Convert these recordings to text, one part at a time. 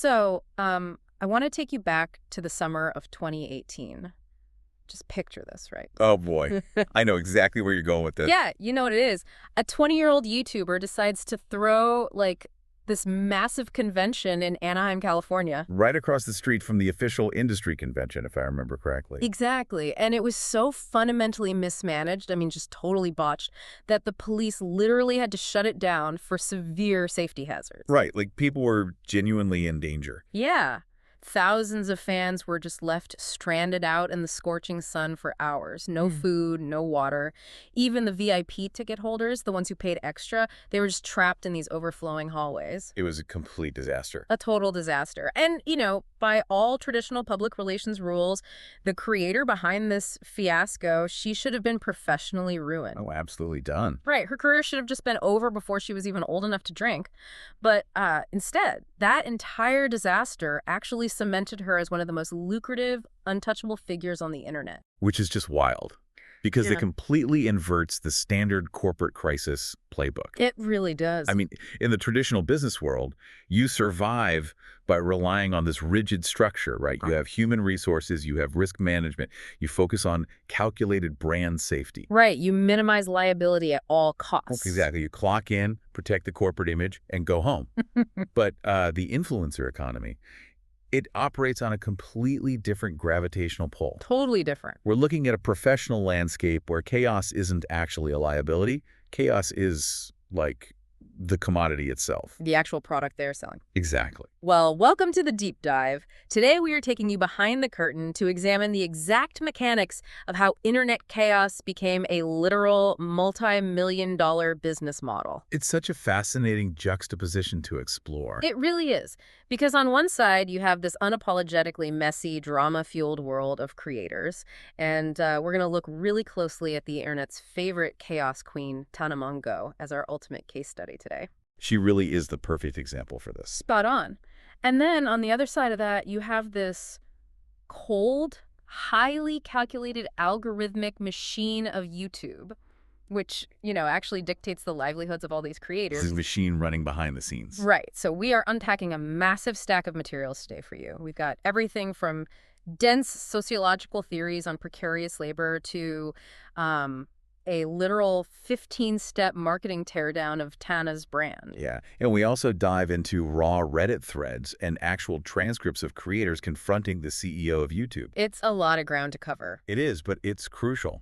So, I want to take you back to the summer of 2018. Just picture this, right? Oh, boy. I know exactly where you're going with this. Yeah, you know what it is. A 20-year-old YouTuber decides to throw, this massive convention in Anaheim, California. Right across the street from the official industry convention, if I remember correctly. Exactly. And it was so fundamentally mismanaged, I mean, just totally botched, that the police literally had to shut it down for severe safety hazards. Right, like people were genuinely in danger. Yeah. Thousands of fans were just left stranded out in the scorching sun for hours. No food, no water. Even the VIP ticket holders, the ones who paid extra, they were just trapped in these overflowing hallways. It was a complete disaster. A total disaster. And, by all traditional public relations rules, the creator behind this fiasco, she should have been professionally ruined. Oh, absolutely done. Right. Her career should have just been over before she was even old enough to drink. But instead, that entire disaster actually cemented her as one of the most lucrative, untouchable figures on the internet. Which is just wild. Because it completely inverts the standard corporate crisis playbook. It really does. I mean, in the traditional business world, you survive by relying on this rigid structure, right? You have human resources, you have risk management, you focus on calculated brand safety. Right. You minimize liability at all costs. Exactly. You clock in, protect the corporate image, and go home. But the influencer economy, it operates on a completely different gravitational pull. Totally different. We're looking at a professional landscape where chaos isn't actually a liability. Chaos is like the commodity itself. The actual product they're selling. Exactly. Well, welcome to the deep dive. Today we are taking you behind the curtain to examine the exact mechanics of how internet chaos became a literal multi-million-dollar business model. It's such a fascinating juxtaposition to explore. It really is. Because on one side, you have this unapologetically messy, drama-fueled world of creators. And we're going to look really closely at the internet's favorite chaos queen, Tana Mongeau, as our ultimate case study today. She really is the perfect example for this. Spot on. And then on the other side of that, you have this cold, highly calculated algorithmic machine of YouTube, which, actually dictates the livelihoods of all these creators. This is a machine running behind the scenes. Right. So we are unpacking a massive stack of materials today for you. We've got everything from dense sociological theories on precarious labor to a literal 15-step marketing teardown of Tana's brand. Yeah. And we also dive into raw Reddit threads and actual transcripts of creators confronting the CEO of YouTube. It's a lot of ground to cover. It is, but it's crucial.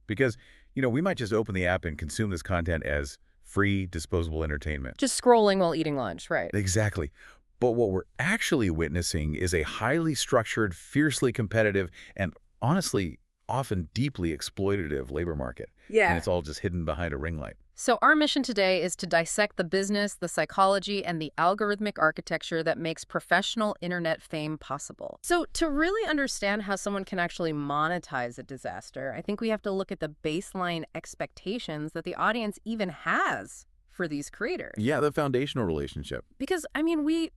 Because, we might just open the app and consume this content as free, disposable entertainment. Just scrolling while eating lunch, right? Exactly. But what we're actually witnessing is a highly structured, fiercely competitive, and honestly, often deeply exploitative labor market. Yeah. And it's all just hidden behind a ring light. So our mission today is to dissect the business, the psychology, and the algorithmic architecture that makes professional internet fame possible. So to really understand how someone can actually monetize a disaster, I think we have to look at the baseline expectations that the audience even has for these creators. Yeah, the foundational relationship. Because, we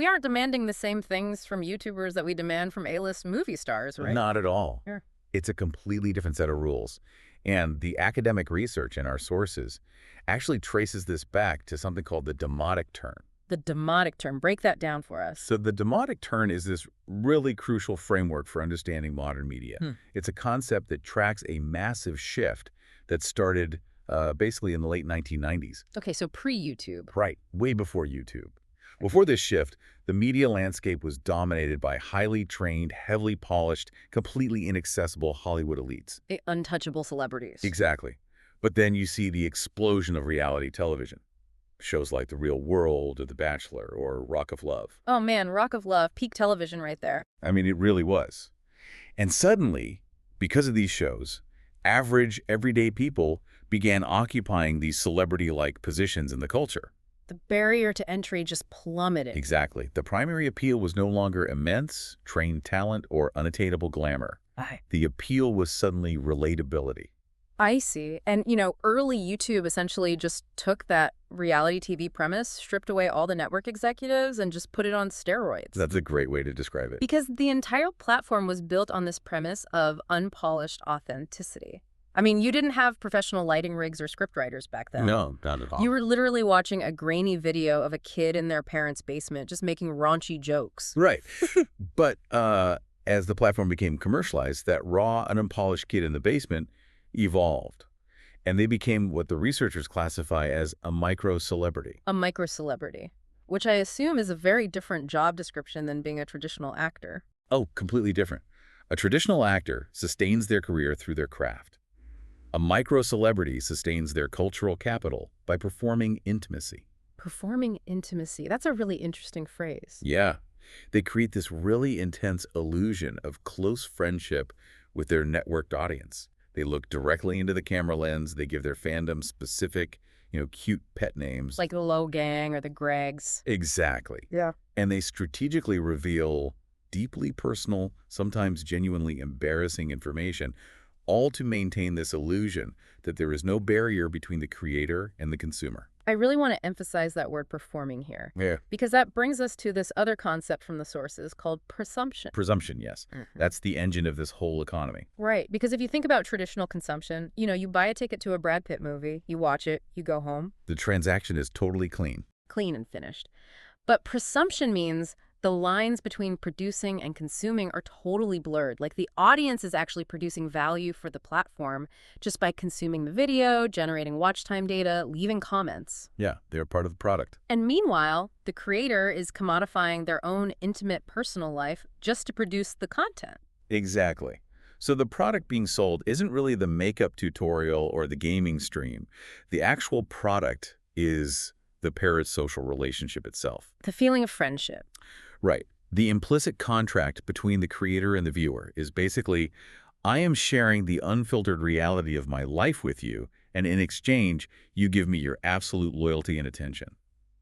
aren't demanding the same things from YouTubers that we demand from A-list movie stars, right? Not at all. Sure. It's a completely different set of rules. And the academic research in our sources actually traces this back to something called the demotic turn. The demotic turn. Break that down for us. So the demotic turn is this really crucial framework for understanding modern media. It's a concept that tracks a massive shift that started basically in the late 1990s. Okay, so pre-YouTube. Right, way before YouTube. Before this shift, the media landscape was dominated by highly trained, heavily polished, completely inaccessible Hollywood elites. Untouchable celebrities. Exactly. But then you see the explosion of reality television. Shows like The Real World or The Bachelor or Rock of Love. Oh man, Rock of Love, peak television right there. I mean, it really was. And suddenly, because of these shows, average, everyday people began occupying these celebrity-like positions in the culture. The barrier to entry just plummeted. Exactly. The primary appeal was no longer immense, trained talent, or unattainable glamour. The appeal was suddenly relatability. I see. And, early YouTube essentially just took that reality TV premise, stripped away all the network executives, and just put it on steroids. That's a great way to describe it. Because the entire platform was built on this premise of unpolished authenticity. I mean, you didn't have professional lighting rigs or scriptwriters back then. No, not at all. You were literally watching a grainy video of a kid in their parents' basement just making raunchy jokes. Right. But as the platform became commercialized, that raw, unpolished kid in the basement evolved. And they became what the researchers classify as a micro-celebrity. A micro-celebrity, which I assume is a very different job description than being a traditional actor. Oh, completely different. A traditional actor sustains their career through their craft. A micro-celebrity sustains their cultural capital by performing intimacy. Performing intimacy. That's a really interesting phrase. Yeah. They create this really intense illusion of close friendship with their networked audience. They look directly into the camera lens. They give their fandom specific, cute pet names. Like the Low Gang or the Gregs. Exactly. Yeah. And they strategically reveal deeply personal, sometimes genuinely embarrassing information, all to maintain this illusion that there is no barrier between the creator and the consumer. I really want to emphasize that word performing here. Yeah. Because that brings us to this other concept from the sources called presumption. Presumption, yes. That's the engine of this whole economy. Right. Because if you think about traditional consumption, you buy a ticket to a Brad Pitt movie, you watch it, you go home. The transaction is totally clean. Clean and finished. But presumption means the lines between producing and consuming are totally blurred. Like the audience is actually producing value for the platform just by consuming the video, generating watch time data, leaving comments. Yeah, they're part of the product. And meanwhile, the creator is commodifying their own intimate personal life just to produce the content. Exactly. So the product being sold isn't really the makeup tutorial or the gaming stream. The actual product is the parasocial relationship itself. The feeling of friendship. Right. The implicit contract between the creator and the viewer is basically, I am sharing the unfiltered reality of my life with you, and in exchange, you give me your absolute loyalty and attention.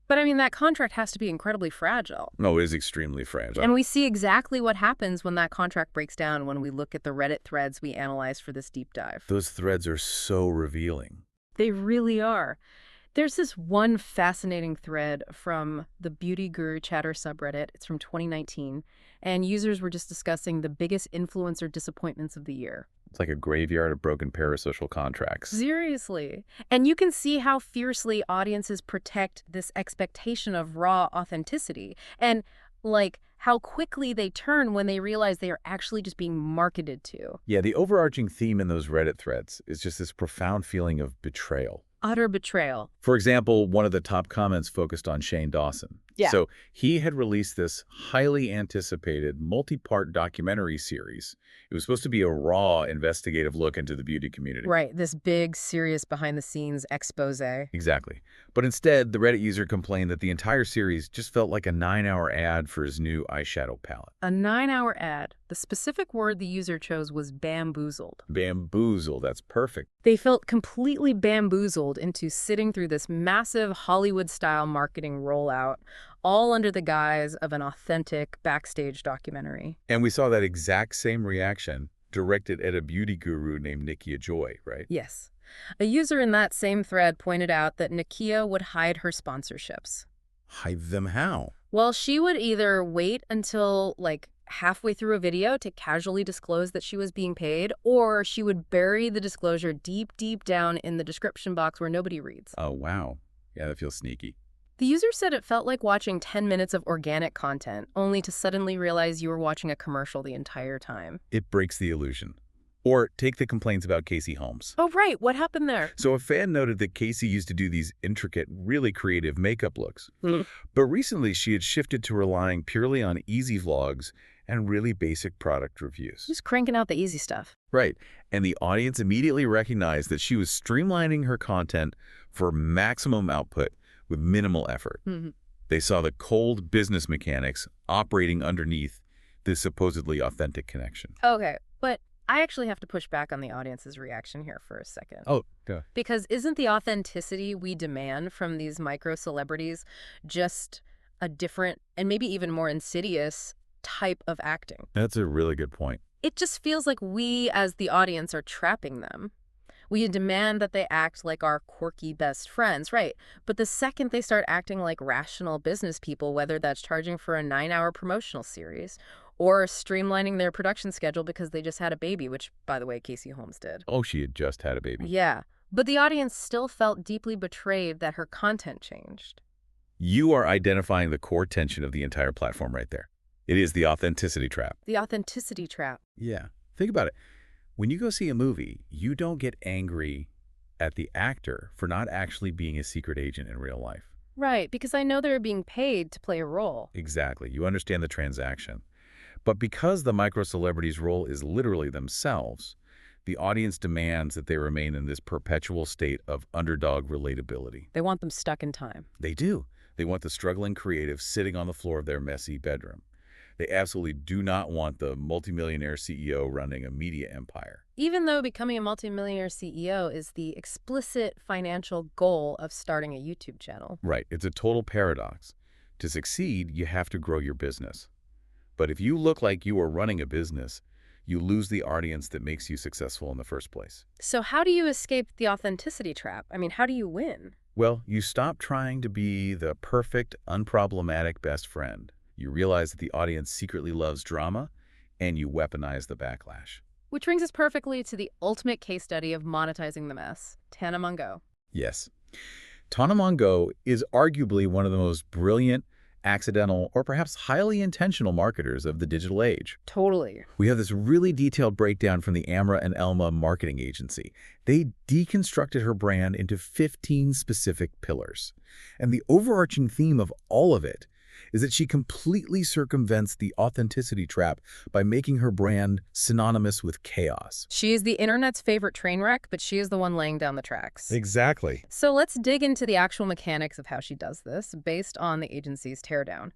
But I mean, that contract has to be incredibly fragile. No, it is extremely fragile. And we see exactly what happens when that contract breaks down when we look at the Reddit threads we analyzed for this deep dive. Those threads are so revealing. They really are. There's this one fascinating thread from the Beauty Guru Chatter subreddit. It's from 2019, and users were just discussing the biggest influencer disappointments of the year. It's like a graveyard of broken parasocial contracts. Seriously. And you can see how fiercely audiences protect this expectation of raw authenticity, and how quickly they turn when they realize they are actually just being marketed to. Yeah, the overarching theme in those Reddit threads is just this profound feeling of betrayal. Utter betrayal. For example, one of the top comments focused on Shane Dawson. Yeah. So he had released this highly anticipated multi-part documentary series. It was supposed to be a raw investigative look into the beauty community. Right, this big, serious behind-the-scenes expose. Exactly. But instead, the Reddit user complained that the entire series just felt like a 9-hour ad for his new eyeshadow palette. A 9-hour ad. The specific word the user chose was bamboozled. Bamboozled, that's perfect. They felt completely bamboozled into sitting through this massive Hollywood-style marketing rollout, all under the guise of an authentic backstage documentary. And we saw that exact same reaction directed at a beauty guru named Nikia Joy, right? Yes. A user in that same thread pointed out that Nikia would hide her sponsorships. Hide them how? Well, she would either wait until, halfway through a video to casually disclose that she was being paid, or she would bury the disclosure deep, deep down in the description box where nobody reads. Oh, wow. Yeah, that feels sneaky. The user said it felt like watching 10 minutes of organic content, only to suddenly realize you were watching a commercial the entire time. It breaks the illusion. Or take the complaints about Casey Holmes. Oh, right. What happened there? So a fan noted that Casey used to do these intricate, really creative makeup looks. But recently she had shifted to relying purely on easy vlogs and really basic product reviews. Just cranking out the easy stuff. Right. And the audience immediately recognized that she was streamlining her content for maximum output with minimal effort. They saw the cold business mechanics operating underneath this supposedly authentic connection. Okay, but I actually have to push back on the audience's reaction here for a second. Oh, yeah. Because isn't the authenticity we demand from these micro-celebrities just a different and maybe even more insidious type of acting? That's a really good point. It just feels like we, as the audience, are trapping them. We demand that they act like our quirky best friends, right? But the second they start acting like rational business people, whether that's charging for a 9-hour promotional series Or streamlining their production schedule because they just had a baby, which, by the way, Casey Holmes did. Oh, she had just had a baby. Yeah, but the audience still felt deeply betrayed that her content changed. You are identifying the core tension of the entire platform right there. It is the authenticity trap. The authenticity trap. Yeah. Think about it. When you go see a movie, you don't get angry at the actor for not actually being a secret agent in real life. Right, because I know they're being paid to play a role. Exactly. You understand the transaction. But because the micro-celebrity's role is literally themselves, the audience demands that they remain in this perpetual state of underdog relatability. They want them stuck in time. They do. They want the struggling creative sitting on the floor of their messy bedroom. They absolutely do not want the multimillionaire CEO running a media empire. Even though becoming a multimillionaire CEO is the explicit financial goal of starting a YouTube channel. Right. It's a total paradox. To succeed, you have to grow your business. But if you look like you are running a business, you lose the audience that makes you successful in the first place. So how do you escape the authenticity trap? I mean, how do you win? Well, you stop trying to be the perfect, unproblematic best friend. You realize that the audience secretly loves drama, and you weaponize the backlash. Which brings us perfectly to the ultimate case study of monetizing the mess, Tana Mongeau. Yes. Tana Mongeau is arguably one of the most brilliant, accidental, or perhaps highly intentional marketers of the digital age. Totally. We have this really detailed breakdown from the Amra and Elma marketing agency. They deconstructed her brand into 15 specific pillars. And the overarching theme of all of it is that she completely circumvents the authenticity trap by making her brand synonymous with chaos. She is the internet's favorite train wreck, but she is the one laying down the tracks. Exactly. So let's dig into the actual mechanics of how she does this based on the agency's teardown.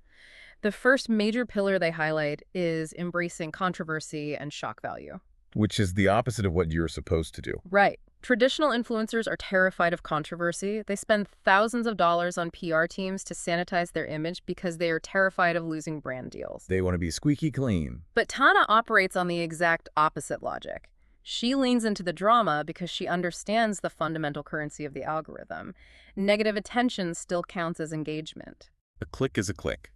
The first major pillar they highlight is embracing controversy and shock value. Which is the opposite of what you're supposed to do. Right. Traditional influencers are terrified of controversy. They spend thousands of dollars on PR teams to sanitize their image because they are terrified of losing brand deals. They want to be squeaky clean. But Tana operates on the exact opposite logic. She leans into the drama because she understands the fundamental currency of the algorithm. Negative attention still counts as engagement. A click is a click.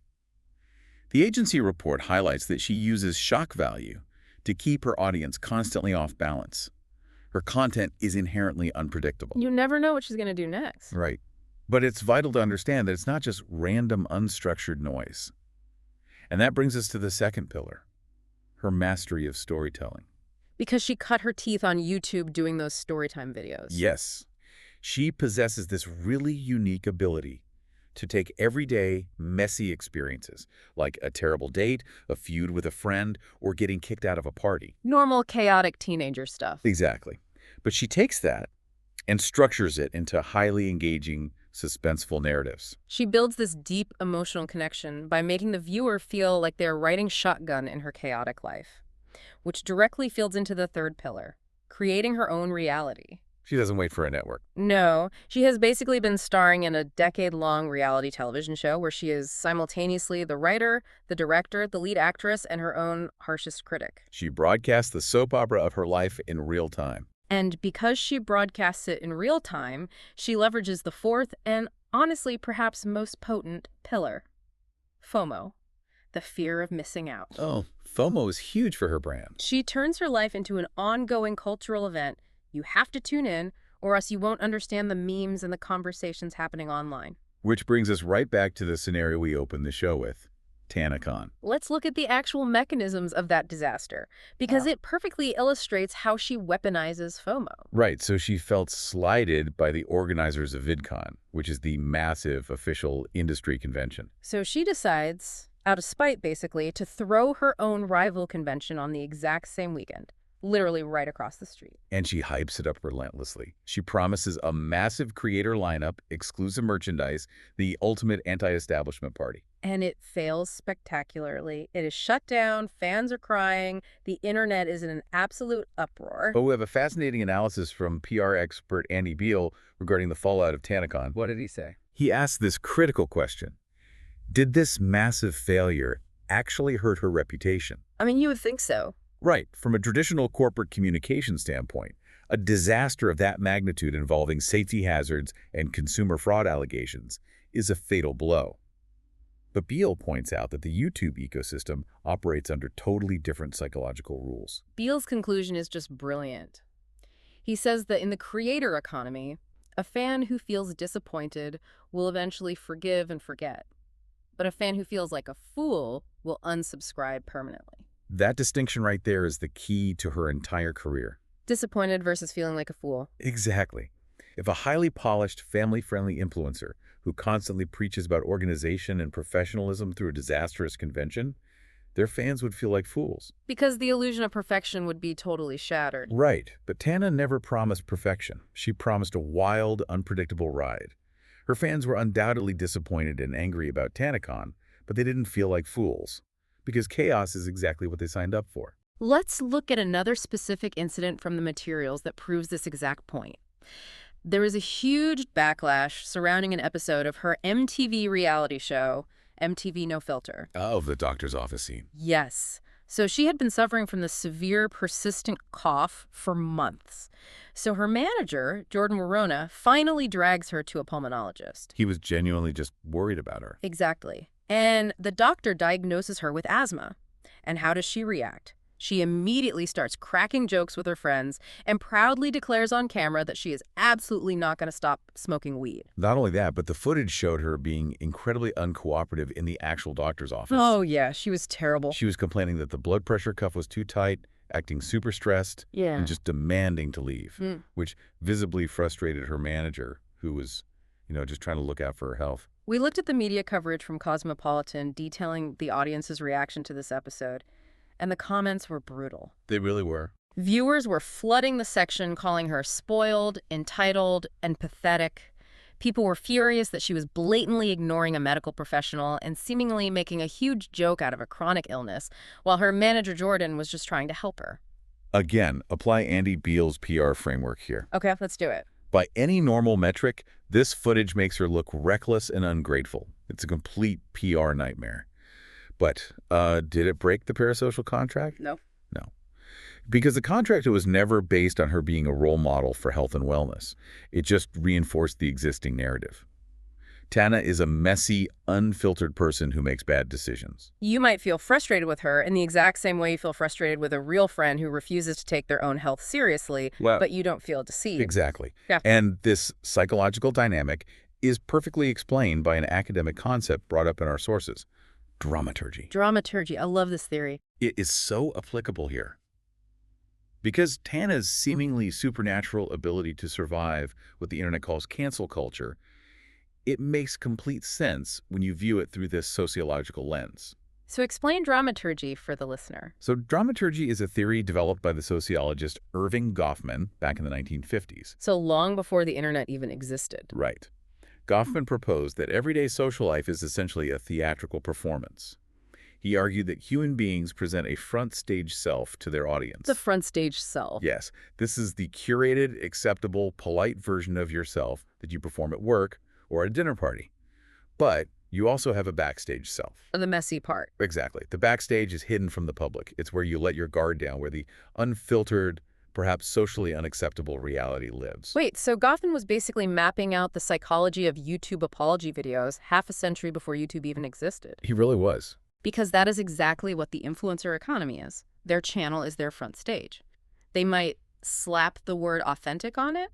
The agency report highlights that she uses shock value to keep her audience constantly off balance. Her content is inherently unpredictable. You never know what she's going to do next. Right. But it's vital to understand that it's not just random, unstructured noise. And that brings us to the second pillar, her mastery of storytelling. Because she cut her teeth on YouTube doing those storytime videos. Yes. She possesses this really unique ability to take everyday, messy experiences, like a terrible date, a feud with a friend, or getting kicked out of a party. Normal, chaotic teenager stuff. Exactly. But she takes that and structures it into highly engaging, suspenseful narratives. She builds this deep emotional connection by making the viewer feel like they're riding shotgun in her chaotic life, which directly feeds into the third pillar, creating her own reality. She doesn't wait for a network. No, she has basically been starring in a decade-long reality television show where she is simultaneously the writer, the director, the lead actress, and her own harshest critic. She broadcasts the soap opera of her life in real time. And because she broadcasts it in real time, she leverages the fourth and, honestly, perhaps most potent pillar, FOMO, the fear of missing out. Oh, FOMO is huge for her brand. She turns her life into an ongoing cultural event. You have to tune in, or else you won't understand the memes and the conversations happening online. Which brings us right back to the scenario we opened the show with, TanaCon. Let's look at the actual mechanisms of that disaster, because it perfectly illustrates how she weaponizes FOMO. Right, so she felt slighted by the organizers of VidCon, which is the massive official industry convention. So she decides, out of spite basically, to throw her own rival convention on the exact same weekend. Literally right across the street. And she hypes it up relentlessly. She promises a massive creator lineup, exclusive merchandise, the ultimate anti-establishment party. And it fails spectacularly. It is shut down, fans are crying, the internet is in an absolute uproar. But we have a fascinating analysis from PR expert Andy Beal regarding the fallout of TanaCon. What did he say? He asked this critical question. Did this massive failure actually hurt her reputation? I mean, you would think so. Right. From a traditional corporate communication standpoint, a disaster of that magnitude involving safety hazards and consumer fraud allegations is a fatal blow. But Beale points out that the YouTube ecosystem operates under totally different psychological rules. Beale's conclusion is just brilliant. He says that in the creator economy, a fan who feels disappointed will eventually forgive and forget. But a fan who feels like a fool will unsubscribe permanently. That distinction right there is the key to her entire career. Disappointed versus feeling like a fool. Exactly. If a highly polished, family-friendly influencer who constantly preaches about organization and professionalism through a disastrous convention, their fans would feel like fools. Because the illusion of perfection would be totally shattered. Right, but Tana never promised perfection. She promised a wild, unpredictable ride. Her fans were undoubtedly disappointed and angry about TanaCon, but they didn't feel like fools, because chaos is exactly what they signed up for. Let's look at another specific incident from the materials that proves this exact point. There was a huge backlash surrounding an episode of her MTV reality show, MTV No Filter. Oh, the doctor's office scene. Yes. So she had been suffering from the severe, persistent cough for months. So her manager, Jordan Warona, finally drags her to a pulmonologist. He was genuinely just worried about her. Exactly. And the doctor diagnoses her with asthma. And how does she react? She immediately starts cracking jokes with her friends and proudly declares on camera that she is absolutely not going to stop smoking weed. Not only that, but the footage showed her being incredibly uncooperative in the actual doctor's office. Oh, yeah, she was terrible. She was complaining that the blood pressure cuff was too tight, acting super stressed, and just demanding to leave, which visibly frustrated her manager, who was, just trying to look out for her health. We looked at the media coverage from Cosmopolitan detailing the audience's reaction to this episode, and the comments were brutal. They really were. Viewers were flooding the section, calling her spoiled, entitled, and pathetic. People were furious that she was blatantly ignoring a medical professional and seemingly making a huge joke out of a chronic illness, while her manager Jordan was just trying to help her. Again, apply Andy Beale's PR framework here. Okay, let's do it. By any normal metric, this footage makes her look reckless and ungrateful. It's a complete PR nightmare. But did it break the parasocial contract? No. No. Because the contract was never based on her being a role model for health and wellness. It just reinforced the existing narrative. Tana is a messy, unfiltered person who makes bad decisions. You might feel frustrated with her in the exact same way you feel frustrated with a real friend who refuses to take their own health seriously, but you don't feel deceived. Exactly. Yeah. And this psychological dynamic is perfectly explained by an academic concept brought up in our sources. Dramaturgy. Dramaturgy. I love this theory. It is so applicable here. Because Tana's seemingly supernatural ability to survive what the internet calls cancel culture, it makes complete sense when you view it through this sociological lens. So explain dramaturgy for the listener. So dramaturgy is a theory developed by the sociologist Irving Goffman back in the 1950s. So long before the internet even existed. Right. Goffman proposed that everyday social life is essentially a theatrical performance. He argued that human beings present a front stage self to their audience. The front stage self. Yes. This is the curated, acceptable, polite version of yourself that you perform at work or at a dinner party. But you also have a backstage self. The messy part. Exactly. The backstage is hidden from the public. It's where you let your guard down, where the unfiltered, perhaps socially unacceptable reality lives. Wait, so Goffman was basically mapping out the psychology of YouTube apology videos half a century before YouTube even existed. He really was. Because that is exactly what the influencer economy is. Their channel is their front stage. They might slap the word authentic on it,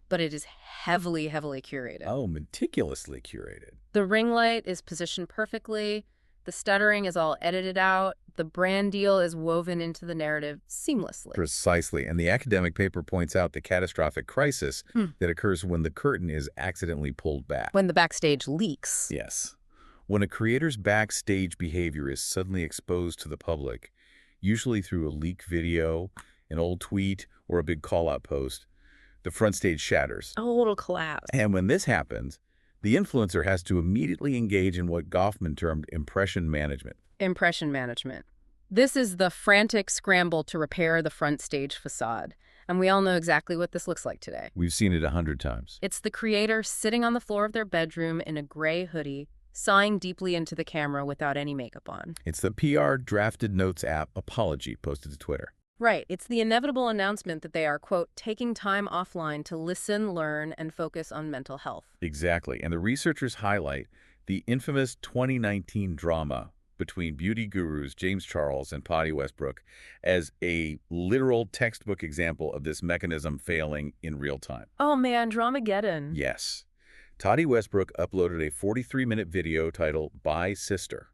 but it is heavily, heavily curated. Oh, meticulously curated. The ring light is positioned perfectly. The stuttering is all edited out. The brand deal is woven into the narrative seamlessly. Precisely. And the academic paper points out the catastrophic crisis that occurs when the curtain is accidentally pulled back. When the backstage leaks. Yes. When a creator's backstage behavior is suddenly exposed to the public, usually through a leak video, an old tweet, or a big call-out post, the front stage shatters. A little collapse. And when this happens, the influencer has to immediately engage in what Goffman termed impression management. Impression management. This is the frantic scramble to repair the front stage facade. And we all know exactly what this looks like today. We've seen it 100 times. It's the creator sitting on the floor of their bedroom in a gray hoodie, sighing deeply into the camera without any makeup on. It's the PR drafted notes app apology posted to Twitter. Right. It's the inevitable announcement that they are, quote, taking time offline to listen, learn, and focus on mental health. Exactly. And the researchers highlight The infamous 2019 drama between beauty gurus James Charles and Patty Westbrook as a literal textbook example of this mechanism failing in real time. Oh man, Dramageddon. Yes. Toddy Westbrook uploaded a 43-minute video titled Bye Sister.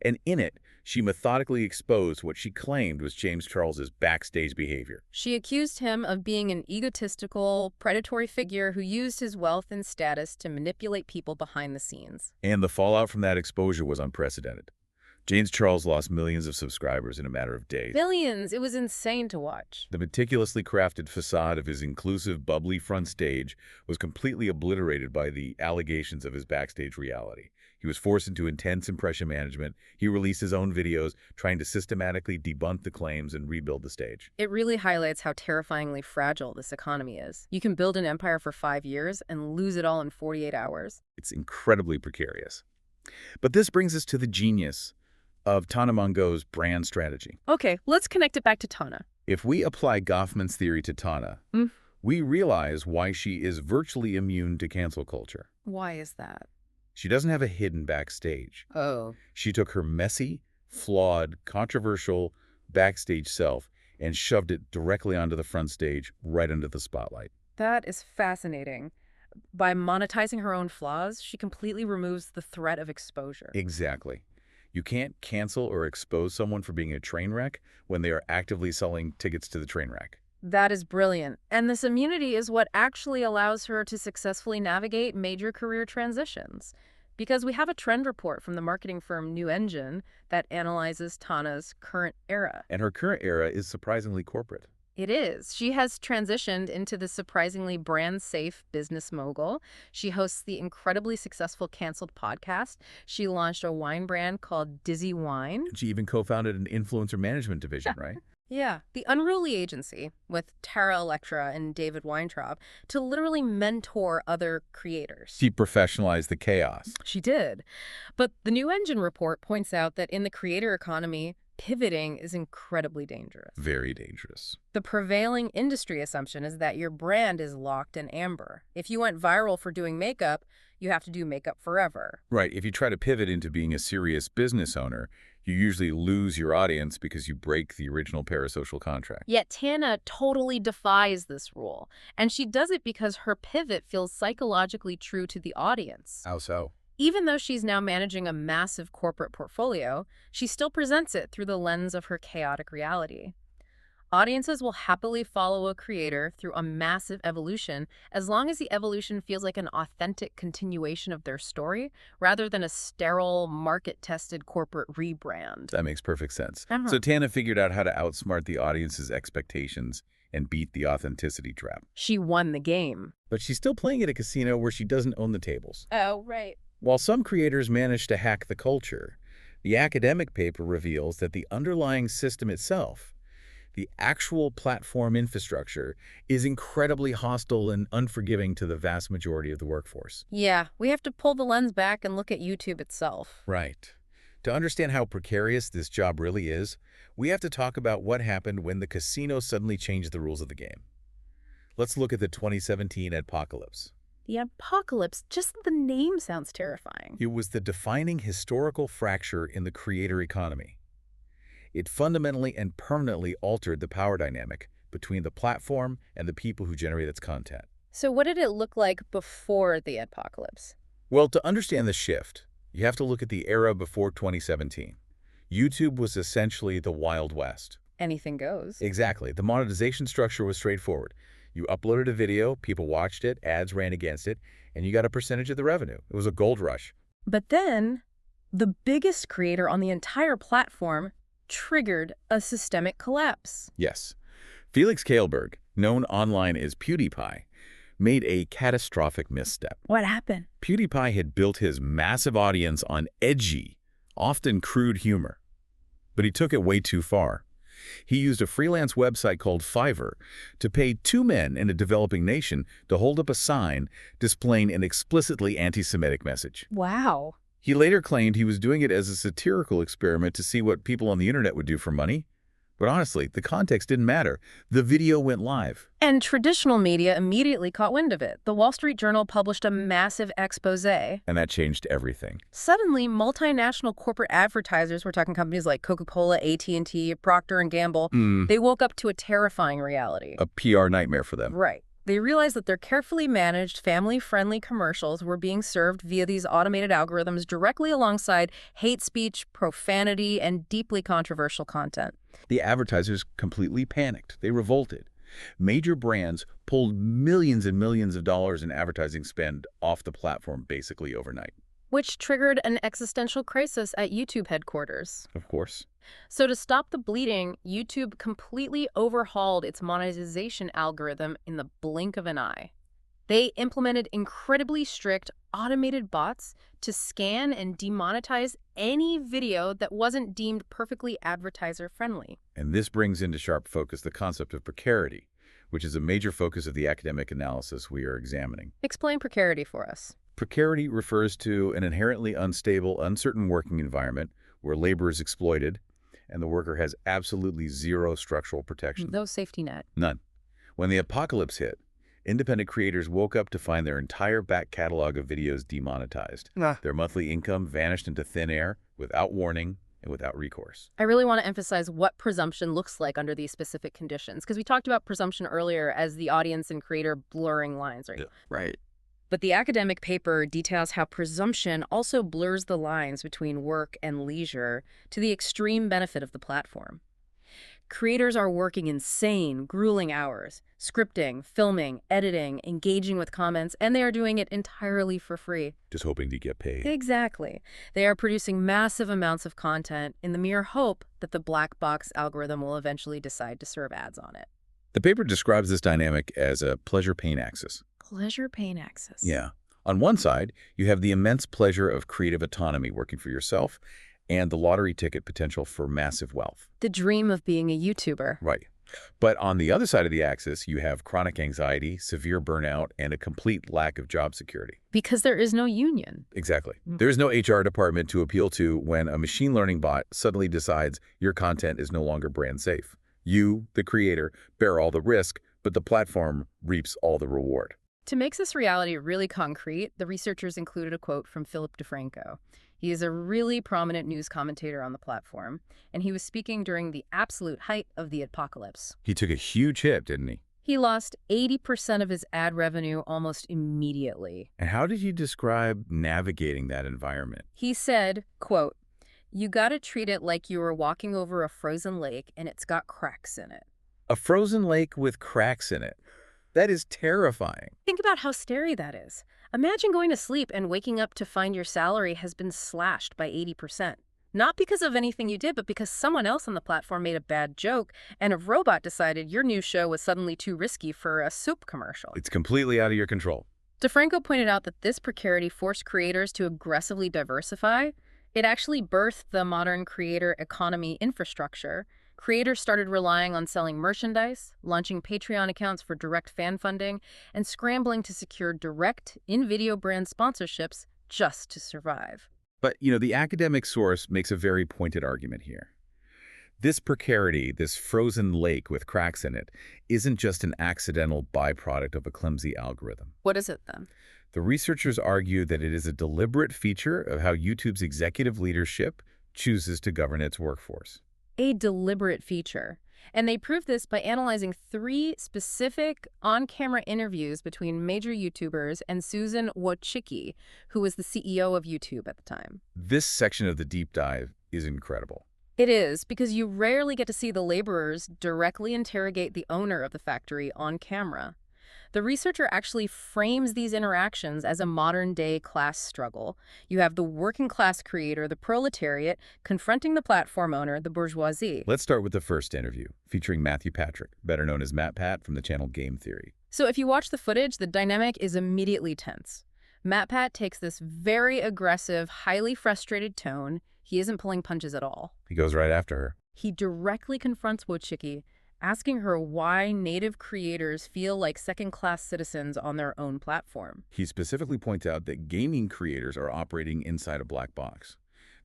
And in it, she methodically exposed what she claimed was James Charles's backstage behavior. She accused him of being an egotistical, predatory figure who used his wealth and status to manipulate people behind the scenes. And the fallout from that exposure was unprecedented. James Charles lost millions of subscribers in a matter of days. Millions! It was insane to watch. The meticulously crafted facade of his inclusive, bubbly front stage was completely obliterated by the allegations of his backstage reality. He was forced into intense impression management. He released his own videos, trying to systematically debunk the claims and rebuild the stage. It really highlights how terrifyingly fragile this economy is. You can build an empire for 5 years and lose it all in 48 hours. It's incredibly precarious. But this brings us to the genius of Tana Mongeau's brand strategy. Okay, let's connect it back to Tana. If we apply Goffman's theory to Tana, we realize why she is virtually immune to cancel culture. Why is that? She doesn't have a hidden backstage. Oh. She took her messy, flawed, controversial backstage self and shoved it directly onto the front stage, right under the spotlight. That is fascinating. By monetizing her own flaws, she completely removes the threat of exposure. Exactly. You can't cancel or expose someone for being a train wreck when they are actively selling tickets to the train wreck. That is brilliant. And this immunity is what actually allows her to successfully navigate major career transitions. Because we have a trend report from the marketing firm New Engine that analyzes Tana's current era. And her current era is surprisingly corporate. It is. She has transitioned into the surprisingly brand-safe business mogul. She hosts the incredibly successful Canceled podcast. She launched a wine brand called Dizzy Wine. She even co-founded an influencer management division, right? Yeah, the Unruly Agency with Tara Electra and David Weintraub to literally mentor other creators. She professionalized the chaos. She did. But the New Engine report points out that in the creator economy, pivoting is incredibly dangerous. Very dangerous. The prevailing industry assumption is that your brand is locked in amber. If you went viral for doing makeup, you have to do makeup forever. Right. If you try to pivot into being a serious business owner, you usually lose your audience because you break the original parasocial contract. Yet Tana totally defies this rule. And she does it because her pivot feels psychologically true to the audience. How so? Even though she's now managing a massive corporate portfolio, she still presents it through the lens of her chaotic reality. Audiences will happily follow a creator through a massive evolution as long as the evolution feels like an authentic continuation of their story rather than a sterile, market-tested corporate rebrand. That makes perfect sense. So Tana figured out how to outsmart the audience's expectations and beat the authenticity trap. She won the game. But she's still playing at a casino where she doesn't own the tables. Oh, right. While some creators manage to hack the culture, the academic paper reveals that the underlying system itself, the actual platform infrastructure, is incredibly hostile and unforgiving to the vast majority of the workforce. Yeah, we have to pull the lens back and look at YouTube itself. Right. To understand how precarious this job really is, we have to talk about what happened when the casino suddenly changed the rules of the game. Let's look at the 2017 apocalypse. The apocalypse, just the name sounds terrifying. It was the defining historical fracture in the creator economy. It fundamentally and permanently altered the power dynamic between the platform and the people who generate its content. So what did it look like before the apocalypse? Well, to understand the shift, you have to look at the era before 2017. YouTube was essentially the Wild West. Anything goes. Exactly. The monetization structure was straightforward. You uploaded a video, people watched it, ads ran against it, and you got a percentage of the revenue. It was a gold rush. But then, the biggest creator on the entire platform triggered a systemic collapse. Yes. Felix Kjellberg, known online as PewDiePie, made a catastrophic misstep. What happened? PewDiePie had built his massive audience on edgy, often crude humor. But he took it way too far. He used a freelance website called Fiverr to pay two men in a developing nation to hold up a sign displaying an explicitly anti-Semitic message. Wow. He later claimed he was doing it as a satirical experiment to see what people on the internet would do for money. But honestly, the context didn't matter. The video went live. And traditional media immediately caught wind of it. The Wall Street Journal published a massive expose. And that changed everything. Suddenly, multinational corporate advertisers, we're talking companies like Coca-Cola, AT&T, Procter and Gamble, they woke up to a terrifying reality. A PR nightmare for them. Right. They realized that their carefully managed, family-friendly commercials were being served via these automated algorithms directly alongside hate speech, profanity, and deeply controversial content. The advertisers completely panicked. They revolted. Major brands pulled millions and millions of dollars in advertising spend off the platform basically overnight. Which triggered an existential crisis at YouTube headquarters. Of course. So to stop the bleeding, YouTube completely overhauled its monetization algorithm in the blink of an eye. They implemented incredibly strict automated bots to scan and demonetize any video that wasn't deemed perfectly advertiser-friendly. And this brings into sharp focus the concept of precarity, which is a major focus of the academic analysis we are examining. Explain precarity for us. Precarity refers to an inherently unstable, uncertain working environment where labor is exploited and the worker has absolutely zero structural protection. No safety net. None. When the apocalypse hit, independent creators woke up to find their entire back catalog of videos demonetized. Their monthly income vanished into thin air without warning and without recourse. I really want to emphasize what presumption looks like under these specific conditions, because we talked about presumption earlier as the audience and creator blurring lines, right? Yeah. Right. But the academic paper details how presumption also blurs the lines between work and leisure to the extreme benefit of the platform. Creators are working insane, grueling hours, scripting, filming, editing, engaging with comments, and they are doing it entirely for free. Just hoping to get paid. Exactly. They are producing massive amounts of content in the mere hope that the black box algorithm will eventually decide to serve ads on it. The paper describes this dynamic as a pleasure-pain axis. Pleasure-pain axis. Yeah. On one side, you have the immense pleasure of creative autonomy working for yourself and the lottery ticket potential for massive wealth. The dream of being a YouTuber. Right. But on the other side of the axis, you have chronic anxiety, severe burnout, and a complete lack of job security. Because there is no union. Exactly. There is no HR department to appeal to when a machine learning bot suddenly decides your content is no longer brand safe. You, the creator, bear all the risk, but the platform reaps all the reward. To make this reality really concrete, the researchers included a quote from Philip DeFranco. He is a really prominent news commentator on the platform, and he was speaking during the absolute height of the apocalypse. He took a huge hit, didn't he? He lost 80% of his ad revenue almost immediately. And how did he describe navigating that environment? He said, quote, "You gotta treat it like you were walking over a frozen lake and it's got cracks in it." A frozen lake with cracks in it. That is terrifying. Think about how scary that is. Imagine going to sleep and waking up to find your salary has been slashed by 80%. Not because of anything you did, but because someone else on the platform made a bad joke and a robot decided your new show was suddenly too risky for a soap commercial. It's completely out of your control. DeFranco pointed out that this precarity forced creators to aggressively diversify. It actually birthed the modern creator economy infrastructure. Creators started relying on selling merchandise, launching Patreon accounts for direct fan funding, and scrambling to secure direct in-video brand sponsorships just to survive. But, the academic source makes a very pointed argument here. This precarity, this frozen lake with cracks in it, isn't just an accidental byproduct of a clumsy algorithm. What is it then? The researchers argue that it is a deliberate feature of how YouTube's executive leadership chooses to govern its workforce. A deliberate feature. And they proved this by analyzing 3 specific on-camera interviews between major YouTubers and Susan Wojcicki, who was the CEO of YouTube at the time. This section of the deep dive is incredible. It is, because you rarely get to see the laborers directly interrogate the owner of the factory on camera. The researcher actually frames these interactions as a modern-day class struggle. You have the working-class creator, the proletariat, confronting the platform owner, the bourgeoisie. Let's start with the first interview, featuring Matthew Patrick, better known as Matt Pat from the channel Game Theory. So if you watch the footage, the dynamic is immediately tense. Matt Pat takes this very aggressive, highly frustrated tone. He isn't pulling punches at all. He goes right after her. He directly confronts Wojcicki, asking her why native creators feel like second-class citizens on their own platform. He specifically points out that gaming creators are operating inside a black box.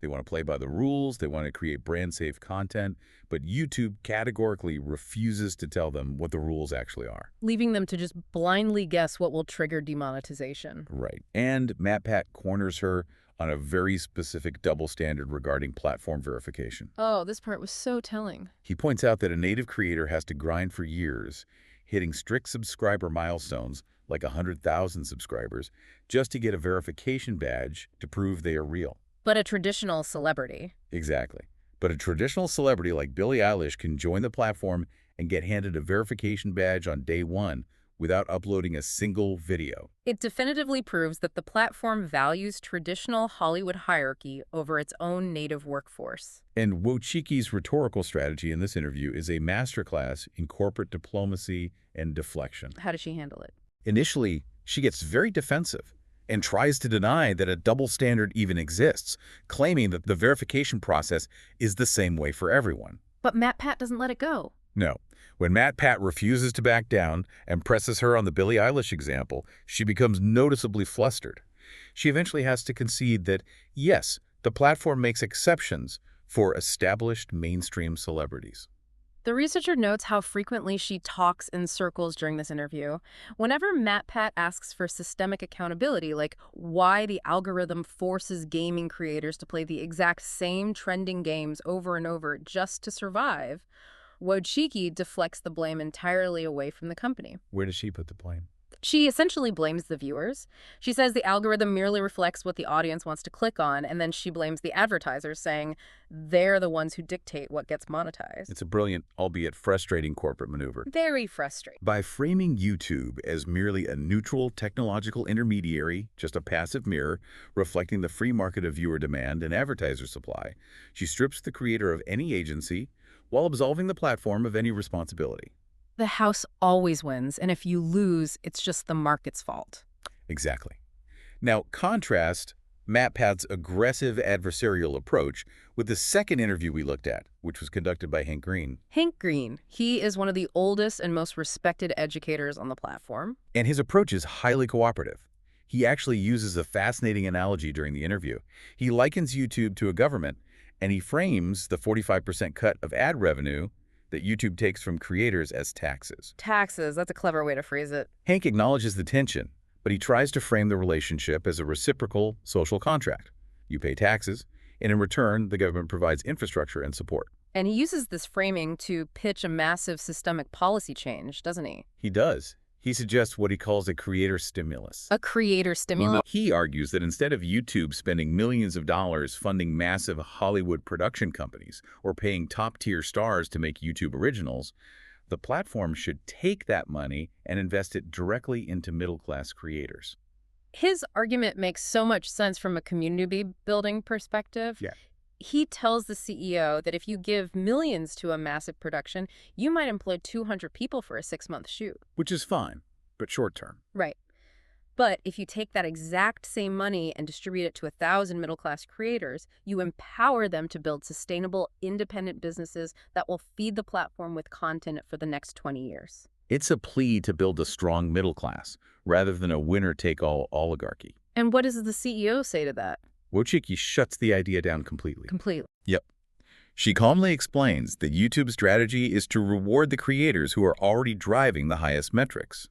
They want to play by the rules, they want to create brand-safe content, but YouTube categorically refuses to tell them what the rules actually are. Leaving them to just blindly guess what will trigger demonetization. Right. And MatPat corners her on a very specific double standard regarding platform verification. Oh, this part was so telling. He points out that a native creator has to grind for years, hitting strict subscriber milestones, like 100,000 subscribers, just to get a verification badge to prove they are real. But a traditional celebrity. Exactly. But a traditional celebrity like Billie Eilish can join the platform and get handed a verification badge on day one without uploading a single video. It definitively proves that the platform values traditional Hollywood hierarchy over its own native workforce. And Wojcicki's rhetorical strategy in this interview is a masterclass in corporate diplomacy and deflection. How does she handle it? Initially, she gets very defensive and tries to deny that a double standard even exists, claiming that the verification process is the same way for everyone. But MatPat doesn't let it go. No. When MatPat refuses to back down and presses her on the Billie Eilish example, she becomes noticeably flustered. She eventually has to concede that, yes, the platform makes exceptions for established mainstream celebrities. The researcher notes how frequently she talks in circles during this interview. Whenever MatPat asks for systemic accountability, like why the algorithm forces gaming creators to play the exact same trending games over and over just to survive, Wojcicki deflects the blame entirely away from the company. Where does she put the blame? She essentially blames the viewers. She says the algorithm merely reflects what the audience wants to click on, and then she blames the advertisers, saying they're the ones who dictate what gets monetized. It's a brilliant, albeit frustrating corporate maneuver. Very frustrating. By framing YouTube as merely a neutral technological intermediary, just a passive mirror reflecting the free market of viewer demand and advertiser supply, she strips the creator of any agency while absolving the platform of any responsibility. The house always wins, and if you lose, it's just the market's fault. Exactly. Now, contrast MatPat's aggressive adversarial approach with the second interview we looked at, which was conducted by Hank Green. Hank Green, he is one of the oldest and most respected educators on the platform. And his approach is highly cooperative. He actually uses a fascinating analogy during the interview. He likens YouTube to a government, and he frames the 45% cut of ad revenue that YouTube takes from creators as taxes. Taxes, that's a clever way to phrase it. Hank acknowledges the tension, but he tries to frame the relationship as a reciprocal social contract. You pay taxes, and in return, the government provides infrastructure and support. And he uses this framing to pitch a massive systemic policy change, doesn't he? He does. He suggests what he calls a creator stimulus. A creator stimulus? He argues that instead of YouTube spending millions of dollars funding massive Hollywood production companies or paying top-tier stars to make YouTube originals, the platform should take that money and invest it directly into middle-class creators. His argument makes so much sense from a community-building perspective. Yeah. He tells the CEO that if you give millions to a massive production, you might employ 200 people for a 6-month shoot. Which is fine, but short-term. Right. But if you take that exact same money and distribute it to 1,000 middle-class creators, you empower them to build sustainable, independent businesses that will feed the platform with content for the next 20 years. It's a plea to build a strong middle class, rather than a winner-take-all oligarchy. And what does the CEO say to that? Wojcicki shuts the idea down completely. Completely. Yep. She calmly explains that YouTube's strategy is to reward the creators who are already driving the highest metrics.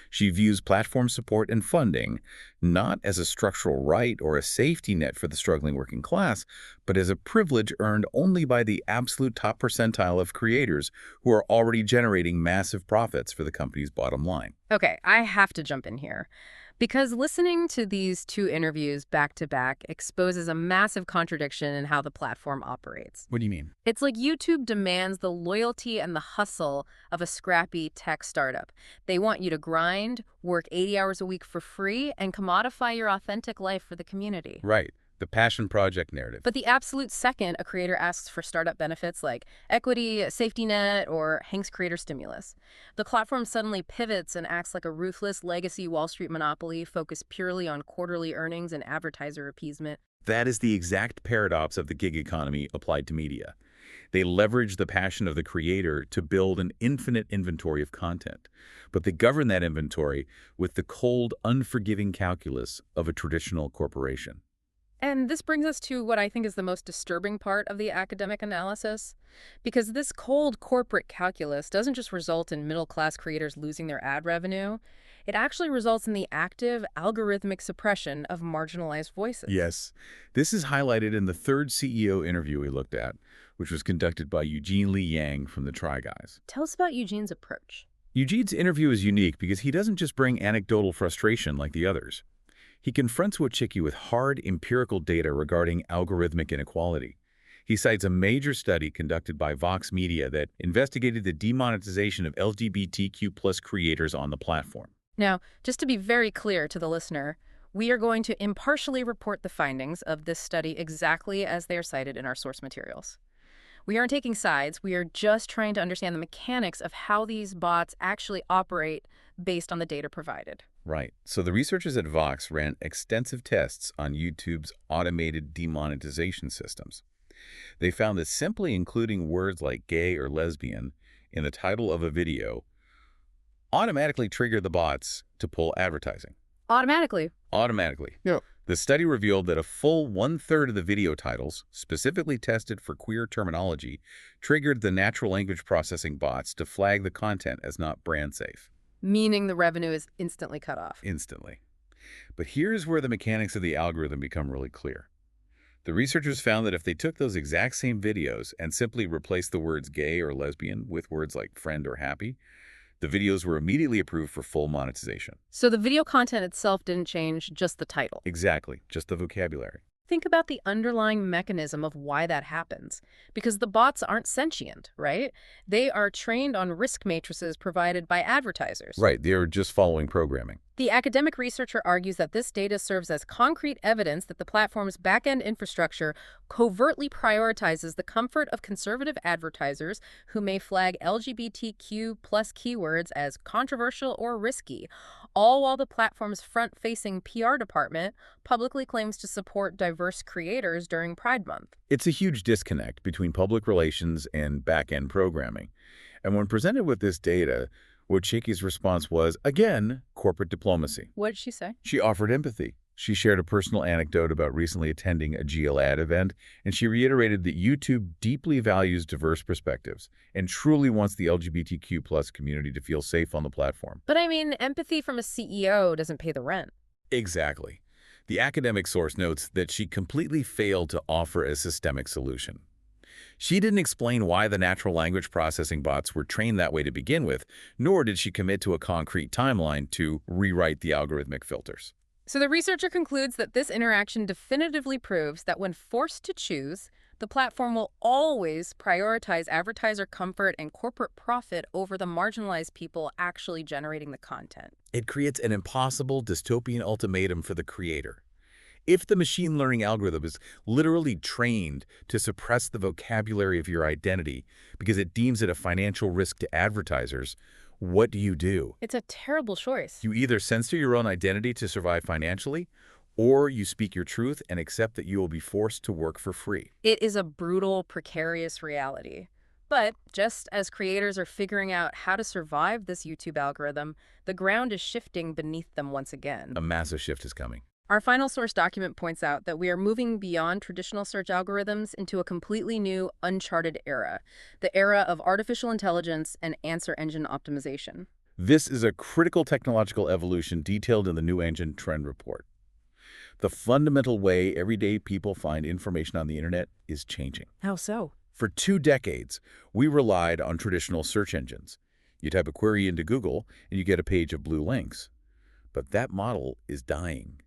She views platform support and funding not as a structural right or a safety net for the struggling working class, but as a privilege earned only by the absolute top percentile of creators who are already generating massive profits for the company's bottom line. Okay, I have to jump in here. Because listening to these two interviews back-to-back exposes a massive contradiction in how the platform operates. What do you mean? It's like YouTube demands the loyalty and the hustle of a scrappy tech startup. They want you to grind, work 80 hours a week for free, and commodify your authentic life for the community. Right. The passion project narrative. But the absolute second a creator asks for startup benefits like equity, a safety net, or Hank's creator stimulus, the platform suddenly pivots and acts like a ruthless legacy Wall Street monopoly focused purely on quarterly earnings and advertiser appeasement. That is the exact paradox of the gig economy applied to media. They leverage the passion of the creator to build an infinite inventory of content, but they govern that inventory with the cold, unforgiving calculus of a traditional corporation. And this brings us to what I think is the most disturbing part of the academic analysis, because this cold corporate calculus doesn't just result in middle-class creators losing their ad revenue. It actually results in the active algorithmic suppression of marginalized voices. Yes. This is highlighted in the third CEO interview we looked at, which was conducted by Eugene Lee Yang from the Try Guys. Tell us about Eugene's approach. Eugene's interview is unique because he doesn't just bring anecdotal frustration like the others. He confronts Wojcicki with hard empirical data regarding algorithmic inequality. He cites a major study conducted by Vox Media that investigated the demonetization of LGBTQ+ creators on the platform. Now, just to be very clear to the listener, we are going to impartially report the findings of this study exactly as they are cited in our source materials. We aren't taking sides. We are just trying to understand the mechanics of how these bots actually operate based on the data provided. Right. So the researchers at Vox ran extensive tests on YouTube's automated demonetization systems. They found that simply including words like gay or lesbian in the title of a video automatically triggered the bots to pull advertising. Automatically. Automatically. Yeah. The study revealed that a full one-third of the video titles, specifically tested for queer terminology, triggered the natural language processing bots to flag the content as not brand safe. Meaning the revenue is instantly cut off. Instantly. But here's where the mechanics of the algorithm become really clear. The researchers found that if they took those exact same videos and simply replaced the words gay or lesbian with words like friend or happy, the videos were immediately approved for full monetization. So the video content itself didn't change, just the title. Exactly, just the vocabulary. Think about the underlying mechanism of why that happens. Because the bots aren't sentient, right? They are trained on risk matrices provided by advertisers. Right, they are just following programming. The academic researcher argues that this data serves as concrete evidence that the platform's back-end infrastructure covertly prioritizes the comfort of conservative advertisers who may flag LGBTQ+ keywords as controversial or risky, all while the platform's front-facing PR department publicly claims to support diverse creators during Pride Month. It's a huge disconnect between public relations and back-end programming. And when presented with this data, Wojcicki's response was, again, corporate diplomacy. What did she say? She offered empathy. She shared a personal anecdote about recently attending a GLAD event, and she reiterated that YouTube deeply values diverse perspectives and truly wants the LGBTQ+ community to feel safe on the platform. But I mean, empathy from a CEO doesn't pay the rent. Exactly. The academic source notes that she completely failed to offer a systemic solution. She didn't explain why the natural language processing bots were trained that way to begin with, nor did she commit to a concrete timeline to rewrite the algorithmic filters. So the researcher concludes that this interaction definitively proves that when forced to choose, the platform will always prioritize advertiser comfort and corporate profit over the marginalized people actually generating the content. It creates an impossible dystopian ultimatum for the creator. If the machine learning algorithm is literally trained to suppress the vocabulary of your identity because it deems it a financial risk to advertisers, what do? It's a terrible choice. You either censor your own identity to survive financially, or you speak your truth and accept that you will be forced to work for free. It is a brutal, precarious reality. But just as creators are figuring out how to survive this YouTube algorithm, the ground is shifting beneath them once again. A massive shift is coming. Our final source document points out that we are moving beyond traditional search algorithms into a completely new, uncharted era, the era of artificial intelligence and answer engine optimization. This is a critical technological evolution detailed in the New Engine Trend Report. The fundamental way everyday people find information on the internet is changing. How so? For 2 decades, we relied on traditional search engines. You type a query into Google, and you get a page of blue links. But that model is dying.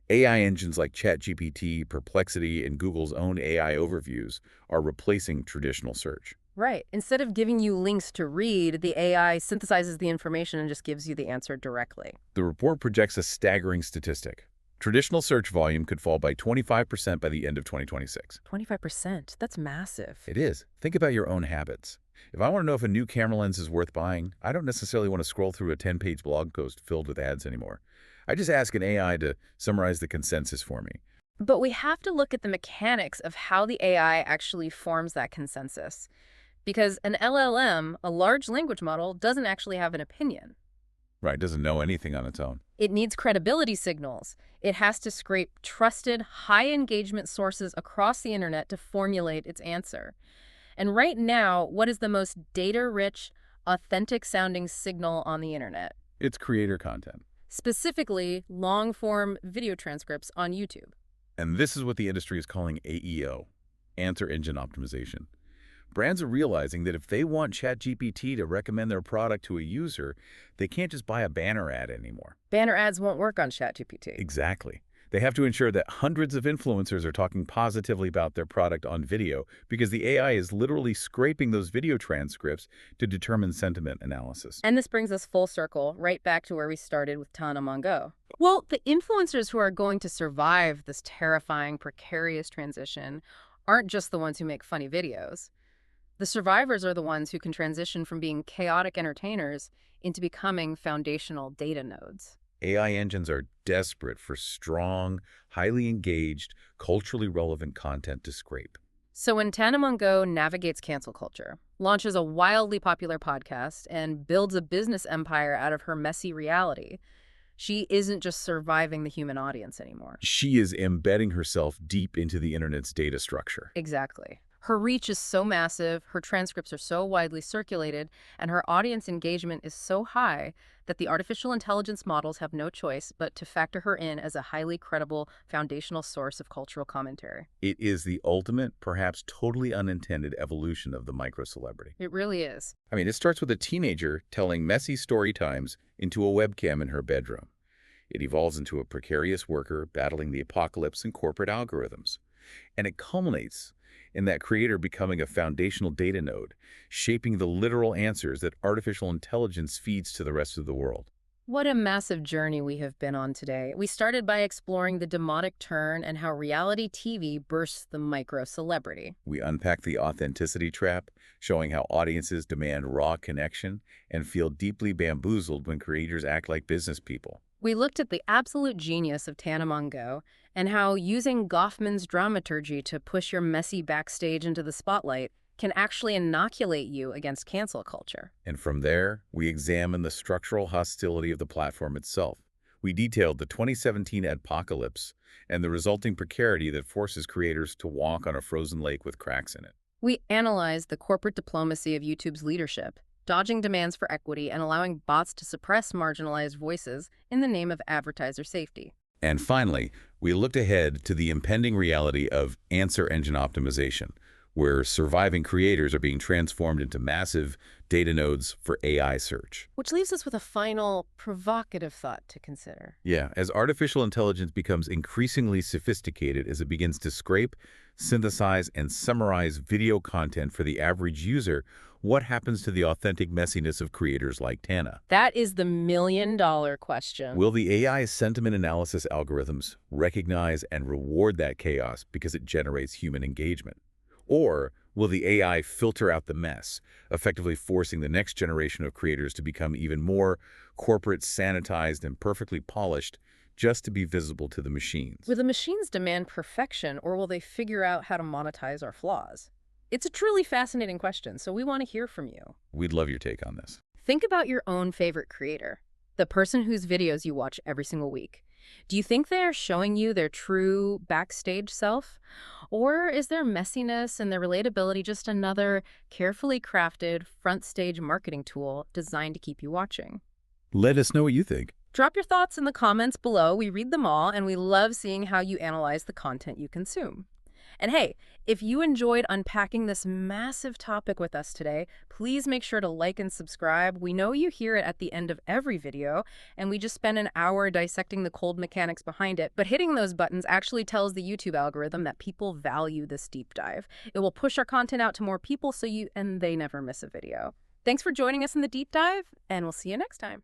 AI engines like ChatGPT, Perplexity, and Google's own AI overviews are replacing traditional search. Right. Instead of giving you links to read, the AI synthesizes the information and just gives you the answer directly. The report projects a staggering statistic. Traditional search volume could fall by 25% by the end of 2026. 25%? That's massive. It is. Think about your own habits. If I want to know if a new camera lens is worth buying, I don't necessarily want to scroll through a 10-page blog post filled with ads anymore. I just ask an AI to summarize the consensus for me. But we have to look at the mechanics of how the AI actually forms that consensus. Because an LLM, a large language model, doesn't actually have an opinion. Right, doesn't know anything on its own. It needs credibility signals. It has to scrape trusted, high-engagement sources across the internet to formulate its answer. And right now, what is the most data-rich, authentic-sounding signal on the internet? It's creator content. Specifically, long-form video transcripts on YouTube. And this is what the industry is calling AEO, Answer Engine Optimization. Brands are realizing that if they want ChatGPT to recommend their product to a user, they can't just buy a banner ad anymore. Banner ads won't work on ChatGPT. Exactly. They have to ensure that hundreds of influencers are talking positively about their product on video because the AI is literally scraping those video transcripts to determine sentiment analysis. And this brings us full circle, right back to where we started with Tana Mongeau. Well, the influencers who are going to survive this terrifying, precarious transition aren't just the ones who make funny videos. The survivors are the ones who can transition from being chaotic entertainers into becoming foundational data nodes. AI engines are desperate for strong, highly engaged, culturally relevant content to scrape. So when Tana Mongeau navigates cancel culture, launches a wildly popular podcast, and builds a business empire out of her messy reality, she isn't just surviving the human audience anymore. She is embedding herself deep into the internet's data structure. Exactly. Her reach is so massive, her transcripts are so widely circulated, and her audience engagement is so high that the artificial intelligence models have no choice but to factor her in as a highly credible foundational source of cultural commentary. It is the ultimate, perhaps totally unintended evolution of the micro-celebrity. It really is. I mean, it starts with a teenager telling messy story times into a webcam in her bedroom. It evolves into a precarious worker battling the apocalypse and corporate algorithms. And it culminates in that creator becoming a foundational data node, shaping the literal answers that artificial intelligence feeds to the rest of the world. What a massive journey we have been on today. We started by exploring the demonic turn and how reality TV bursts the micro-celebrity. We unpack the authenticity trap, showing how audiences demand raw connection and feel deeply bamboozled when creators act like business people. We looked at the absolute genius of Tana Mongeau and how using Goffman's dramaturgy to push your messy backstage into the spotlight can actually inoculate you against cancel culture. And from there, we examine the structural hostility of the platform itself. We detailed the 2017 adpocalypse and the resulting precarity that forces creators to walk on a frozen lake with cracks in it. We analyzed the corporate diplomacy of YouTube's leadership, dodging demands for equity and allowing bots to suppress marginalized voices in the name of advertiser safety. And finally, we looked ahead to the impending reality of answer engine optimization, where surviving creators are being transformed into massive data nodes for AI search. Which leaves us with a final, provocative thought to consider. Yeah, as artificial intelligence becomes increasingly sophisticated as it begins to scrape, synthesize, and summarize video content for the average user, what happens to the authentic messiness of creators like Tana? That is the million-dollar question. Will the AI sentiment analysis algorithms recognize and reward that chaos because it generates human engagement? Or will the AI filter out the mess, effectively forcing the next generation of creators to become even more corporate, sanitized, and perfectly polished just to be visible to the machines? Will the machines demand perfection, or will they figure out how to monetize our flaws? It's a truly fascinating question, so we want to hear from you. We'd love your take on this. Think about your own favorite creator, the person whose videos you watch every single week. Do you think they are showing you their true backstage self? Or is their messiness and their relatability just another carefully crafted front stage marketing tool designed to keep you watching? Let us know what you think. Drop your thoughts in the comments below. We read them all, and we love seeing how you analyze the content you consume. And hey, if you enjoyed unpacking this massive topic with us today, please make sure to like and subscribe. We know you hear it at the end of every video, and we just spent an hour dissecting the cold mechanics behind it. But hitting those buttons actually tells the YouTube algorithm that people value this deep dive. It will push our content out to more people and they never miss a video. Thanks for joining us in the deep dive, and we'll see you next time.